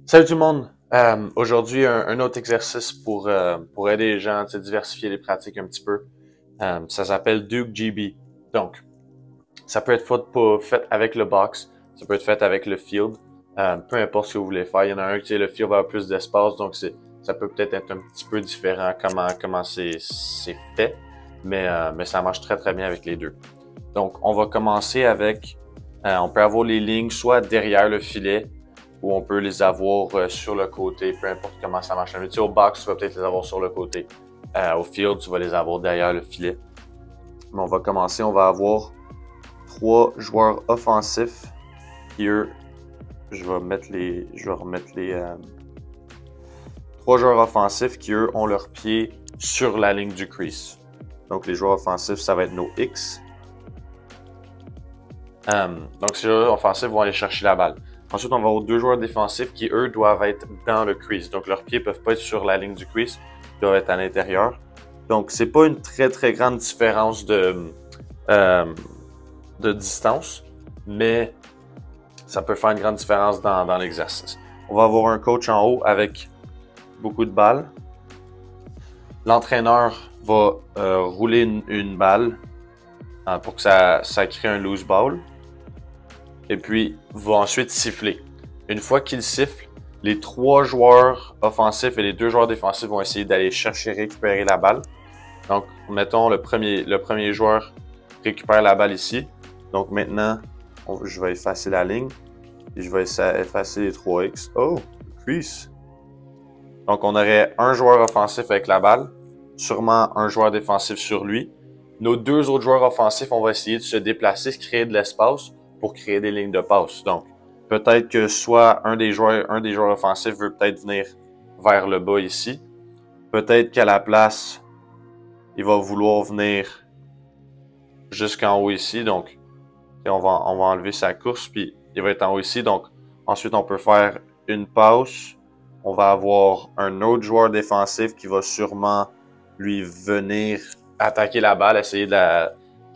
Salut tout le monde! Aujourd'hui, un autre exercice pour aider les gens à diversifier les pratiques un petit peu. Ça s'appelle Duke GB. Donc, ça peut être fait avec le box, ça peut être fait avec le field, peu importe ce que vous voulez faire. Il y en a un qui le field va avoir plus d'espace, donc ça peut peut-être être un petit peu différent comment c'est fait, mais ça marche très très bien avec les deux. Donc, on va commencer avec, on peut avoir les lignes soit derrière le filet, ou on peut les avoir sur le côté, peu importe comment ça marche. Mais tu sais, au box, tu vas peut-être les avoir sur le côté. Au field, tu vas les avoir derrière le filet. Mais on va commencer, on va avoir 3 joueurs offensifs qui, eux, je vais remettre les 3 joueurs offensifs qui, eux, ont leurs pieds sur la ligne du crease. Donc, les joueurs offensifs, ça va être nos X. Donc, ces joueurs offensifs vont aller chercher la balle. Ensuite, on va avoir 2 joueurs défensifs qui, eux, doivent être dans le crease. Donc, leurs pieds ne peuvent pas être sur la ligne du crease, ils doivent être à l'intérieur. Donc, c'est pas une très, très grande différence de distance, mais ça peut faire une grande différence dans l'exercice. On va avoir un coach en haut avec beaucoup de balles. L'entraîneur va rouler une balle pour que ça crée un loose ball. Et puis, va ensuite siffler. Une fois qu'il siffle, les 3 joueurs offensifs et les 2 joueurs défensifs vont essayer d'aller chercher, récupérer la balle. Donc, mettons, le premier joueur récupère la balle ici. Donc, maintenant, je vais effacer la ligne. Et je vais effacer les 3X. Oh, crease. Donc, on aurait un joueur offensif avec la balle. Sûrement un joueur défensif sur lui. Nos 2 autres joueurs offensifs, on va essayer de se déplacer, se créer de l'espace pour créer des lignes de passe. Donc, peut-être que soit un des joueurs offensifs veut peut-être venir vers le bas ici. Peut-être qu'à la place, il va vouloir venir jusqu'en haut ici. Donc, on va enlever sa course, puis il va être en haut ici. Donc, ensuite, on peut faire une passe. On va avoir un autre joueur défensif qui va sûrement lui venir attaquer la balle, essayer de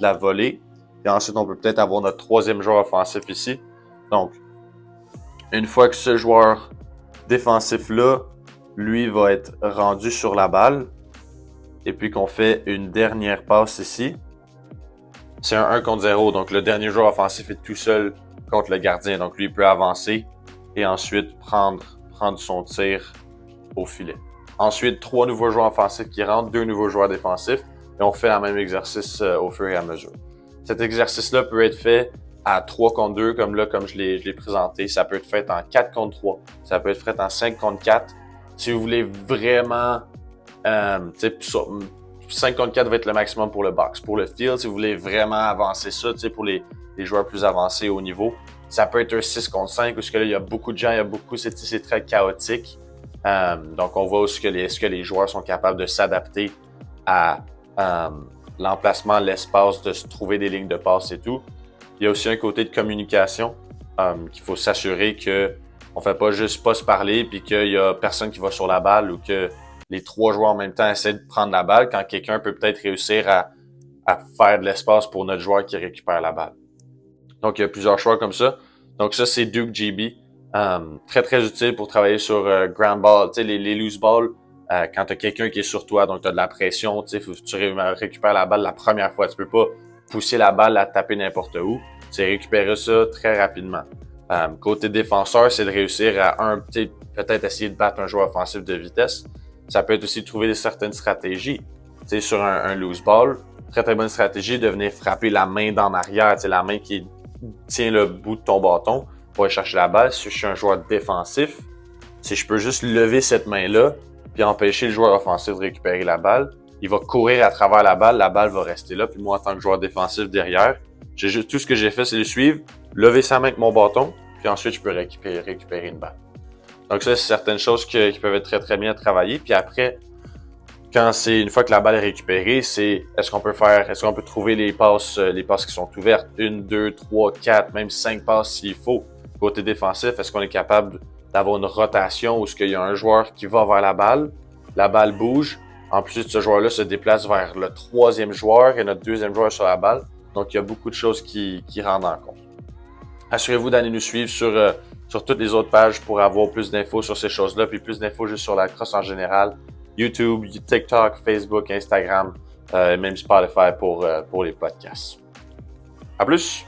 la voler. Et ensuite, on peut peut-être avoir notre 3e joueur offensif ici. Donc, une fois que ce joueur défensif-là, lui, va être rendu sur la balle, et puis qu'on fait une dernière passe ici, c'est un 1 contre 0. Donc, le dernier joueur offensif est tout seul contre le gardien. Donc, lui, il peut avancer et ensuite prendre son tir au filet. Ensuite, 3 nouveaux joueurs offensifs qui rentrent, 2 nouveaux joueurs défensifs, et on fait le même exercice au fur et à mesure. Cet exercice-là peut être fait à 3 contre 2, comme je l'ai présenté. Ça peut être fait en 4 contre 3. Ça peut être fait en 5 contre 4. Si vous voulez vraiment... 5 contre 4 va être le maximum pour le box. Pour le field, si vous voulez vraiment avancer ça, pour les joueurs plus avancés au niveau, ça peut être un 6 contre 5, où là, il y a beaucoup de gens, c'est très chaotique. Donc, on voit est-ce que les joueurs sont capables de s'adapter à l'emplacement, l'espace, de se trouver des lignes de passe et tout. Il y a aussi un côté de communication qu'il faut s'assurer qu'on fait pas juste pas se parler puis qu'il y a personne qui va sur la balle ou que les 3 joueurs en même temps essaient de prendre la balle quand quelqu'un peut peut-être réussir à faire de l'espace pour notre joueur qui récupère la balle. Donc, il y a plusieurs choix comme ça. Donc, ça, c'est Duke GB. Très, très utile pour travailler sur ground ball, les loose balls. Quand tu as quelqu'un qui est sur toi, donc tu as de la pression, faut que tu récupères la balle la première fois. Tu peux pas pousser la balle, la taper n'importe où. C'est récupérer ça très rapidement. Côté défenseur, c'est de réussir à peut-être essayer de battre un joueur offensif de vitesse. Ça peut être aussi de trouver certaines stratégies. Sur un loose ball, très très bonne stratégie de venir frapper la main d'en arrière, la main qui tient le bout de ton bâton pour aller chercher la balle. Si je suis un joueur défensif, si je peux juste lever cette main-là puis empêcher le joueur offensif de récupérer la balle, il va courir à travers la balle va rester là. Puis moi, en tant que joueur défensif derrière, tout ce que j'ai fait, c'est le suivre, lever sa main avec mon bâton, puis ensuite, je peux récupérer une balle. Donc ça, c'est certaines choses qui peuvent être très, très bien travaillées. Puis après, une fois que la balle est récupérée, c'est est-ce qu'on peut trouver les passes qui sont ouvertes, 1, 2, 3, 4, même 5 passes s'il faut. Côté défensif, est-ce qu'on est capable d'avoir une rotation où il y a un joueur qui va vers la balle bouge, ensuite ce joueur-là se déplace vers le 3e joueur et notre 2e joueur sur la balle. Donc il y a beaucoup de choses qui rentrent en compte. Assurez-vous d'aller nous suivre sur sur toutes les autres pages pour avoir plus d'infos sur ces choses-là, puis plus d'infos juste sur la crosse en général. YouTube, TikTok, Facebook, Instagram, même Spotify pour les podcasts. À plus!